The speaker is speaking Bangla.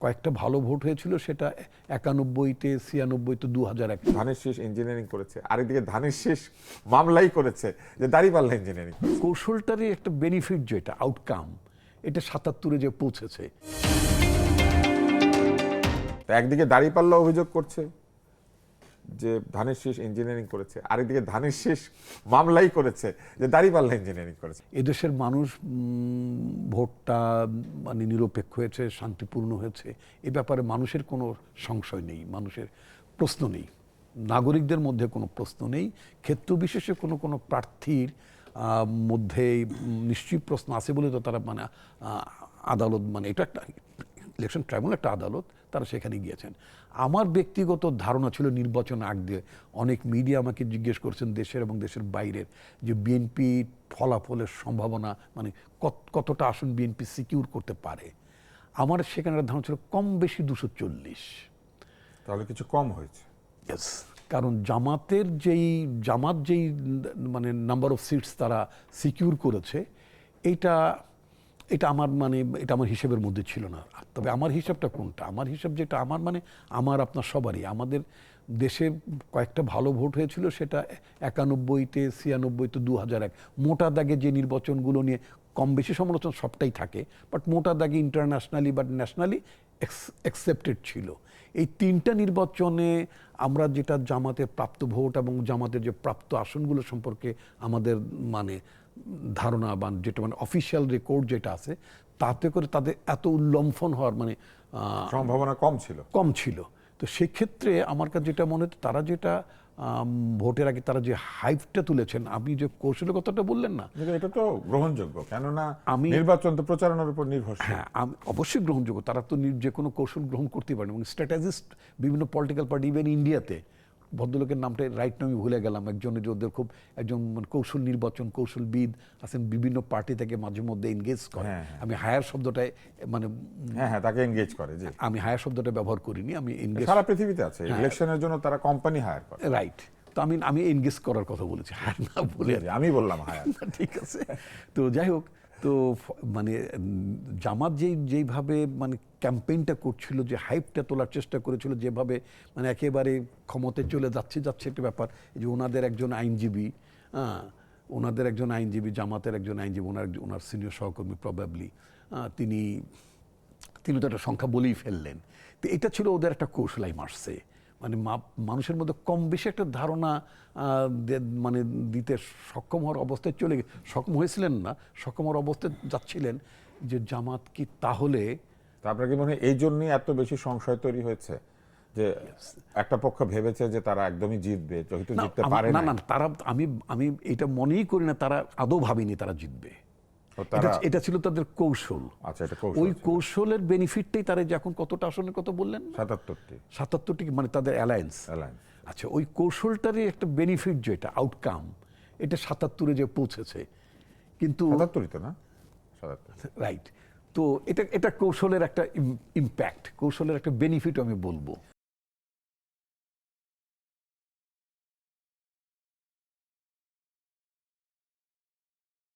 কয়েকটা ভালো ভোট হয়েছিল, সেটা 91-তে, 96-তে, 2001। ধানের শীষ ইঞ্জিনিয়ারিং করেছে, আরেকদিকে ধানের শীষ মামলাই করেছে যে দাঁড়িপাল্লা ইঞ্জিনিয়ারিং। কৌশলটারই একটা বেনিফিট, যেটা আউটকাম, এটা 77-এ যে পৌঁছেছে। তো একদিকে দাঁড়িপাল্লা অভিযোগ করছে যে ধানের শীষ ইঞ্জিনিয়ারিং করেছে, আরেকদিকে ধানের শীষ মামলাই করেছে যে দাঁড়িপাল্লা ইঞ্জিনিয়ারিং করেছে। এদেশের মানুষ ভোটটা মানে নিরপেক্ষ হয়েছে, শান্তিপূর্ণ হয়েছে, এ ব্যাপারে মানুষের কোনো সংশয় নেই, মানুষের প্রশ্ন নেই, নাগরিকদের মধ্যে কোনো প্রশ্ন নেই। ক্ষেত্র বিশেষে কোনো কোনো প্রার্থীর মধ্যে নিশ্চয়ই প্রশ্ন আছে বলে তো তারা মানে আদালত, মানে এটা একটা ইলেকশন ট্রাইব্যুনাল, একটা আদালত, তারা সেখানে গিয়েছেন। আমার ব্যক্তিগত ধারণা ছিল নির্বাচন আগ দিয়ে, অনেক মিডিয়া আমাকে জিজ্ঞেস করছেন দেশের এবং দেশের বাইরের, যে বিএনপি ফলাফলের সম্ভাবনা মানে কতটা আসন বিএনপি সিকিউর করতে পারে। আমার সেখানে ধারণা ছিল কম বেশি 240। তাহলে কিছু কম হয়েছে। ইয়েস, কারণ জামাত যেই মানে নাম্বার অফ সিটস তারা সিকিউর করেছে, এটা আমার হিসেবের মধ্যে ছিল না। তবে আমার হিসাবটা কোনটা, আমার হিসাব যেটা আমার আপনার সবারই, আমাদের দেশে কয়েকটা ভালো ভোট হয়েছিল, সেটা 91-তে, 96-তে, 2001। মোটা দাগে যে নির্বাচনগুলো নিয়ে কম বেশি সমালোচনা সবটাই থাকে, বাট মোটা দাগে ইন্টারন্যাশনালি বা ন্যাশনালি অ্যাকসেপ্টেড ছিল। এই তিনটা নির্বাচনে আমরা যেটা জামাতের প্রাপ্ত ভোট এবং জামাতের যে প্রাপ্ত আসনগুলো সম্পর্কে আমাদের ধারণা বা যেটা অফিসিয়াল রেকর্ড যেটা আছে, তাতে করে তাদের এত উল্লম্ফন হওয়ার সম্ভাবনা কম ছিল। তো সেক্ষেত্রে আমার কাছে যেটা মনে হতো, তারা যেটা ভোটের আগে তারা যে হাইপটা তুলেছেন, আপনি যে কৌশলের কথাটা বললেন না, এটা তো গ্রহণযোগ্য, কেননা নির্বাচন তো প্রচারণার উপর নির্ভরশীল। হ্যাঁ, অবশ্যই গ্রহণযোগ্য। তারা তো যে কোনো কৌশল গ্রহণ করতে পারেন, এবং স্ট্র্যাটেজিস্ট বিভিন্ন পলিটিক্যাল পার্টি, ইভেন ইন্ডিয়াতে, ভদ্রলোকের নামটা রাইট নামে ভুলে গেলাম, একজনের যে ওদের খুব একজন কৌশল কৌশলবিদ আছেন, বিভিন্ন পার্টি থেকে মাঝে মধ্যে এনগেজ করে। আমি হায়ার শব্দটায় তাকে এনগেজ করে, যে আমি হায়ার শব্দটা ব্যবহার করিনি, আমি এনগেজ। সারা পৃথিবীতে আছে, ইলেকশনের জন্য তারা কোম্পানি হায়ার করে। রাইট, তো আমি এনগেজ করার কথা বলেছি, হায়ার না বলে। আমি বললাম হায়ার। ঠিক আছে। তো যাই হোক, তো জামাত যেইভাবে ক্যাম্পেইনটা করছিল, যে হাইপটা তোলার চেষ্টা করেছিল, যেভাবে একেবারে ক্ষমতায় চলে যাচ্ছে একটা ব্যাপার, যে ওনাদের একজন আইনজীবী, জামাতের একজন আইনজীবী, ওনার সিনিয়র সহকর্মী প্রবাবলি, তিনি তো একটা সংখ্যা বলেই ফেললেন। তো এটা ছিল ওদের একটা কৌশলাই মারছে, মানুষের মধ্যে কম বেশি একটা ধারণা দিতে সক্ষম হওয়ার অবস্থায় সক্ষম হয়েছিলেন না, সক্ষম হওয়ার অবস্থায় যাচ্ছিলেন, যে জামাত কি তাহলে। আপনার কি মনে হয় এই জন্যই এত বেশি সংশয় তৈরি হয়েছে, যে একটা পক্ষ ভেবেছে যে তারা একদমই জিতবে, যেহেতু জিততে পারে না? না, তারা আমি এটা মনেই করি না তারা আদৌ ভাবেনি তারা জিতবে। এটা ছিল তাদের কৌশল। আচ্ছা, এটা ওই কৌশলের বেনিফিটটাই তারা এখন কতটা আসনের কথা বললেন, 77টি তাদের অ্যালায়েন্স। আচ্ছা, ওই কৌশলটারই একটা বেনিফিট, যেটা আউটকাম, এটা 77-এ যে পৌঁছেছে। কিন্তু 77 তো না, 77 রাইট। তো এটা কৌশলের একটা ইম্প্যাক্ট, কৌশলের একটা বেনিফিট আমি বলবো।